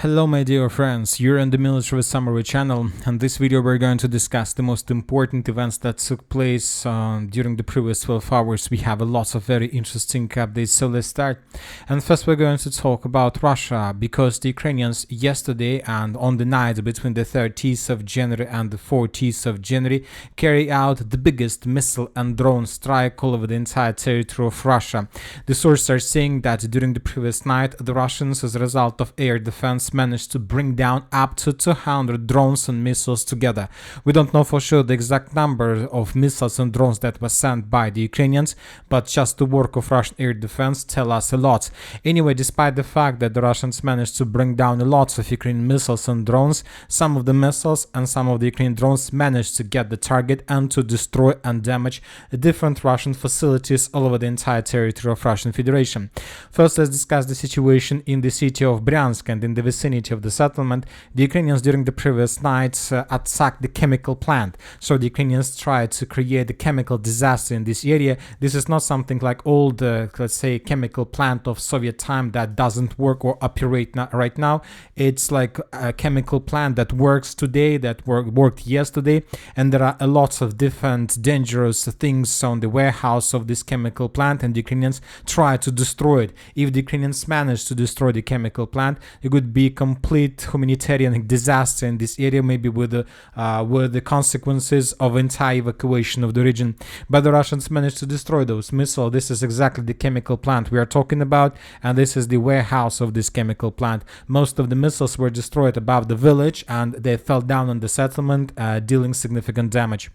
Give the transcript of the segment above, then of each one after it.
Hello my dear friends, you're on the Military Summary channel, and this video we're going to discuss the most important events that took place during the previous 12 hours. We have a lot of very interesting updates, so let's start. And first we're going to talk about Russia, because the Ukrainians yesterday and on the night between the 30th of January and the 14th of January carry out the biggest missile and drone strike all over the entire territory of Russia. The sources are saying that during the previous night the Russians, as a result of air defense, managed to bring down up to 200 drones and missiles together. We don't know for sure the exact number of missiles and drones that were sent by the Ukrainians, but just the work of Russian air defense tell us a lot. Anyway, despite the fact that the Russians managed to bring down a lot of Ukrainian missiles and drones, some of the missiles and some of the Ukrainian drones managed to get the target and to destroy and damage different Russian facilities all over the entire territory of Russian Federation. First, let's discuss the situation in the city of Bryansk and in the vicinity of the settlement. The Ukrainians during the previous nights attacked the chemical plant. So the Ukrainians tried to create a chemical disaster in this area. This is not something like old, let's say, chemical plant of Soviet time that doesn't work or operate right now. It's like a chemical plant that works today, that worked yesterday, and there are a lot of different dangerous things on the warehouse of this chemical plant, and the Ukrainians try to destroy it. If the Ukrainians manage to destroy the chemical plant, it would be complete humanitarian disaster in this area, maybe with the consequences of entire evacuation of the region. But the Russians managed to destroy those missiles. This is exactly the chemical plant we are talking about, and this is the warehouse of this chemical plant. Most of the missiles were destroyed above the village, and they fell down on the settlement, dealing significant damage.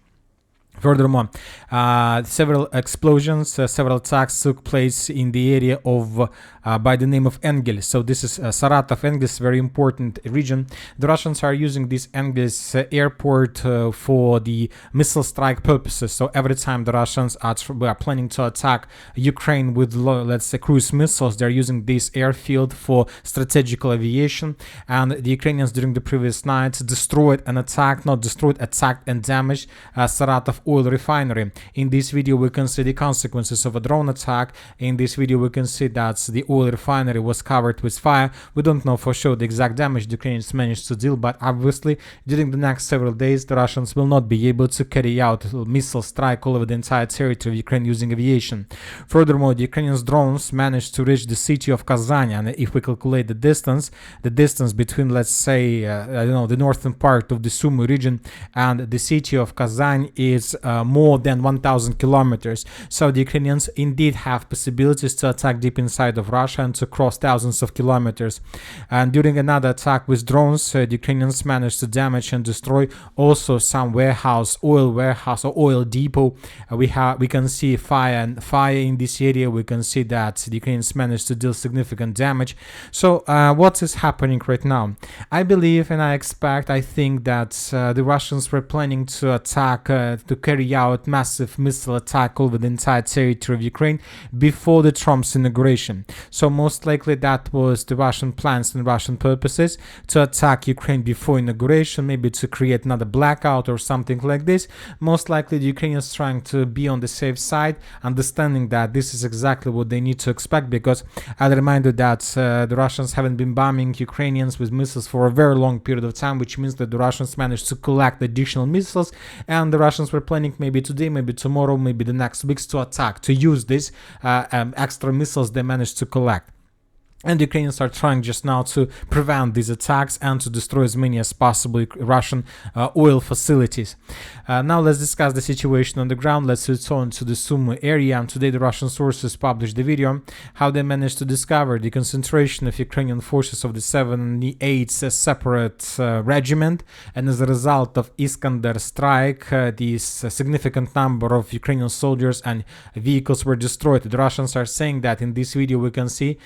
Furthermore, several explosions, several attacks took place in the area of by the name of Engel. So this is Saratov. Engel is a very important region. The Russians are using this Engels airport for the missile strike purposes. So every time the Russians are planning to attack Ukraine with, let's say, cruise missiles, they're using this airfield for strategical aviation. And the Ukrainians during the previous nights destroyed and attacked, not destroyed, attacked and damaged Saratov oil refinery. In this video we can see the consequences of a drone attack. In this video we can see that the oil refinery was covered with fire. We don't know for sure the exact damage the Ukrainians managed to deal, but obviously during the next several days the Russians will not be able to carry out a missile strike all over the entire territory of Ukraine using aviation. Furthermore, the Ukrainian drones managed to reach the city of Kazan, and if we calculate the distance between, let's say, the northern part of the Sumy region and the city of Kazan is more than 1,000 kilometers. So the Ukrainians indeed have possibilities to attack deep inside of Russia and to cross thousands of kilometers. And during another attack with drones, the Ukrainians managed to damage and destroy also some oil warehouse or oil depot. We can see fire in this area. We can see that the Ukrainians managed to deal significant damage. So what is happening right now? I believe and I think that the Russians were planning to attack, to carry out massive missile attack over the entire territory of Ukraine before the Trump's inauguration. So most likely that was the Russian plans and Russian purposes, to attack Ukraine before inauguration, maybe to create another blackout or something like this. Most likely the Ukrainians trying to be on the safe side, understanding that this is exactly what they need to expect, because I'll remind you that the Russians haven't been bombing Ukrainians with missiles for a very long period of time, which means that the Russians managed to collect additional missiles, and the Russians were planning maybe today, maybe tomorrow, maybe the next weeks to attack, to use these extra missiles they managed to collect. And the Ukrainians are trying just now to prevent these attacks and to destroy as many as possible Russian oil facilities. Now let's discuss the situation on the ground. Let's return to the Sumy area. And today the Russian sources published the video how they managed to discover the concentration of Ukrainian forces of the 78th separate regiment. And as a result of Iskander strike, this significant number of Ukrainian soldiers and vehicles were destroyed. The Russians are saying that in this video we can see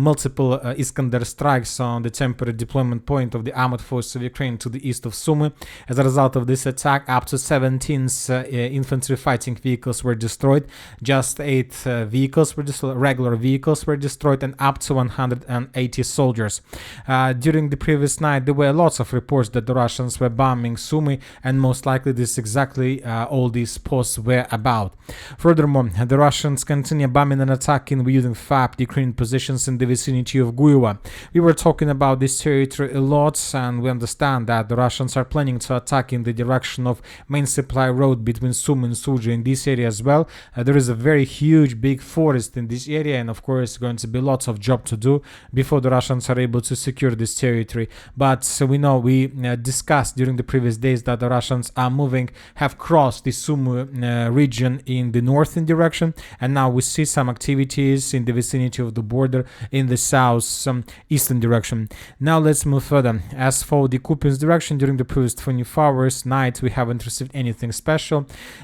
multiple Iskander strikes on the temporary deployment point of the armored forces of Ukraine to the east of Sumy. As a result of this attack, up to 17 infantry fighting vehicles were destroyed. Just 8 vehicles were destroyed, regular vehicles were destroyed, and up to 180 soldiers. During the previous night, there were lots of reports that the Russians were bombing Sumy, and most likely this is exactly all these posts were about. Furthermore, the Russians continue bombing and attacking using FAP the Ukrainian positions in the vicinity of Guyova. We were talking about this territory a lot, and we understand that the Russians are planning to attack in the direction of main supply road between Sumy and Sudzha in this area as well. There is a very huge big forest in this area, and of course going to be lots of job to do before the Russians are able to secure this territory. But we know, we discussed during the previous days that the Russians are have crossed the Sumy region in the northern direction, and now we see some activities in the vicinity of the border in the south eastern direction. Now let's move further. As for the Kupiansk direction, during the previous 24 hours night we haven't received anything special.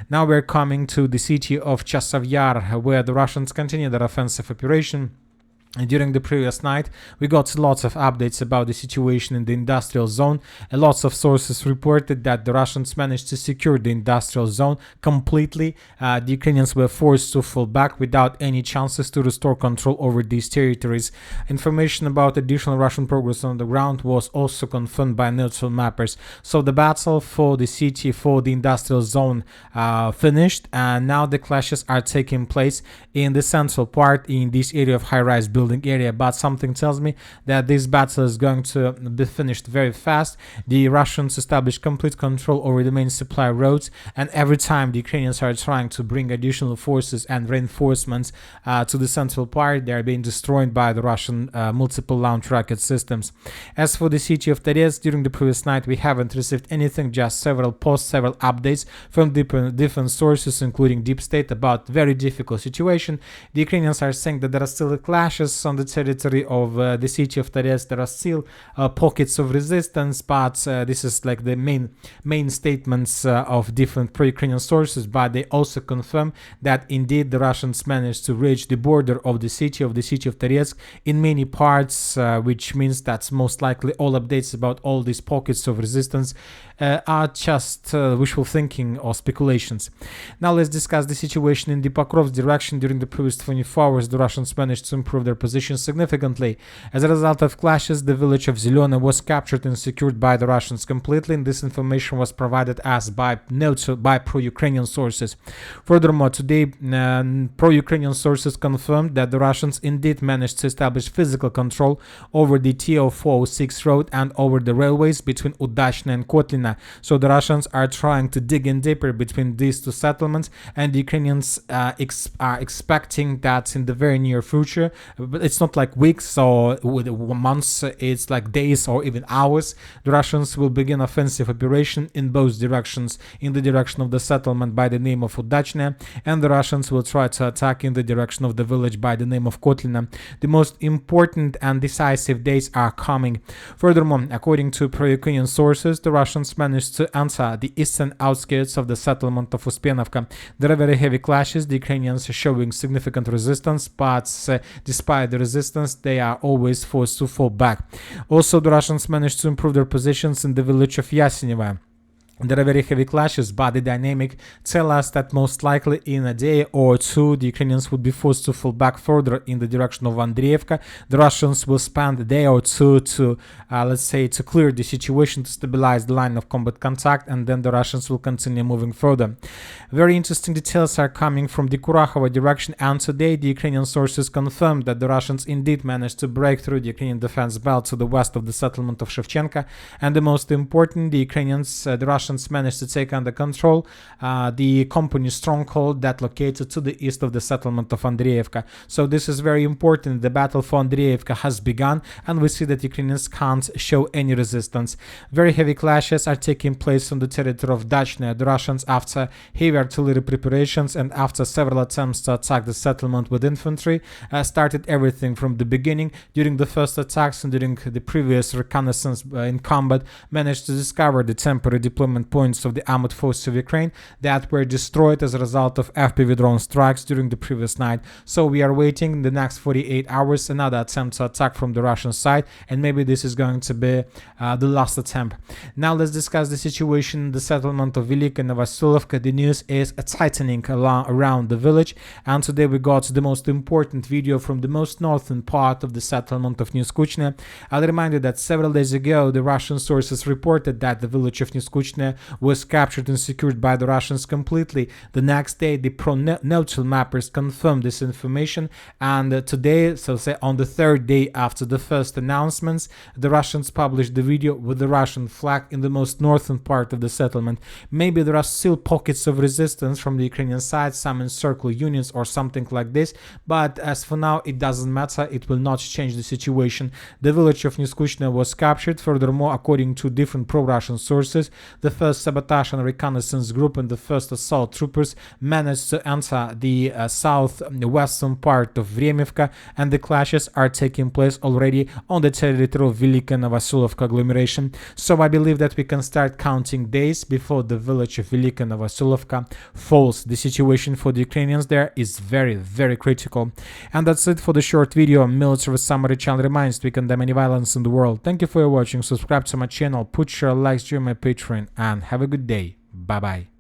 Now we're coming to the city of Chasiv Yar, where the Russians continue their offensive operation. During the previous night, we got lots of updates about the situation in the industrial zone. Lots of sources reported that the Russians managed to secure the industrial zone completely. The Ukrainians were forced to fall back without any chances to restore control over these territories. Information about additional Russian progress on the ground was also confirmed by neutral mappers. So the battle for the city, for the industrial zone, finished, and now the clashes are taking place in the central part, in this area of high-rise building area. But something tells me that this battle is going to be finished very fast. The Russians established complete control over the main supply roads, and every time the Ukrainians are trying to bring additional forces and reinforcements to the central part, they are being destroyed by the Russian multiple launch rocket systems. As for the city of Terezk, during the previous night we haven't received anything, just several posts, several updates from different sources, including Deep State, about very difficult situation. The Ukrainians are saying that there are still clashes on the territory of the city of Terezk. There are still pockets of resistance, but this is like the main statements of different pro-Ukrainian sources. But they also confirm that indeed the Russians managed to reach the border of the city of Terezk in many parts, which means that most likely all updates about all these pockets of resistance are just wishful thinking or speculations. Now let's discuss the situation in the Pokrovsk direction. During the previous 24 hours, the Russians managed to improve their position significantly. As a result of clashes, the village of Zelena was captured and secured by the Russians completely, and this information was provided us by pro-Ukrainian sources. Furthermore, today pro-Ukrainian sources confirmed that the Russians indeed managed to establish physical control over the TO406 road and over the railways between Udachne and Kotlina. So the Russians are trying to dig in deeper between these two settlements, and the Ukrainians are expecting that in the very near future, but it's not like weeks or months, it's like days or even hours, the Russians will begin offensive operation in both directions, in the direction of the settlement by the name of Udachne, and the Russians will try to attack in the direction of the village by the name of Kotlina. The most important and decisive days are coming. Furthermore, according to pro-Ukrainian sources, the Russians managed to enter the eastern outskirts of the settlement of Uspenovka. There are very heavy clashes. The Ukrainians are showing significant resistance, but despite the resistance, they are always forced to fall back. Also, the Russians managed to improve their positions in the village of Yasenevo. There are very heavy clashes, but the dynamic tells us that most likely in a day or two the Ukrainians would be forced to fall back further in the direction of Andreevka. The Russians will spend a day or two to, let's say, to clear the situation, to stabilize the line of combat contact, and then the Russians will continue moving further. Very interesting details are coming from the Kurakhova direction, and today the Ukrainian sources confirmed that the Russians indeed managed to break through the Ukrainian defense belt to the west of the settlement of Shevchenka, and the most important, the Russians managed to take under control the company stronghold that located to the east of the settlement of Andreevka. So this is very important. The battle for Andreevka has begun, and we see that Ukrainians can't show any resistance. Very heavy clashes are taking place on the territory of Dachne. The Russians, after heavy artillery preparations and after several attempts to attack the settlement with infantry, started everything from the beginning. During the first attacks and during the previous reconnaissance in combat, managed to discover the temporary deployment points of the armored forces of Ukraine that were destroyed as a result of FPV drone strikes during the previous night. So we are waiting in the next 48 hours another attempt to attack from the Russian side, and maybe this is going to be the last attempt. Now let's discuss the situation in the settlement of Velika Novosilovka. The news is a tightening around the village, and today we got the most important video from the most northern part of the settlement of Nyskuchne. I'll remind you that several days ago the Russian sources reported that the village of Nyskuchne Niskushne was captured and secured by the Russians completely. The next day, the pro-neutral mappers confirmed this information, and today, so say on the third day after the first announcements, the Russians published the video with the Russian flag in the most northern part of the settlement. Maybe there are still pockets of resistance from the Ukrainian side, some encircle units or something like this, but as for now it doesn't matter, it will not change the situation. The village of Niskushne was captured. Furthermore, according to different pro-Russian sources, the first sabotage and reconnaissance group and the first assault troopers managed to enter the southwestern part of Vremivka, and the clashes are taking place already on the territory of Velika Novosilovka agglomeration. So I believe that we can start counting days before the village of Velika Novosilovka falls. The situation for the Ukrainians there is very, very critical. And that's it for the short video. Military Summary channel reminds we condemn any violence in the world. Thank you for watching. Subscribe to my channel, put your likes, join my Patreon, and have a good day. Bye bye.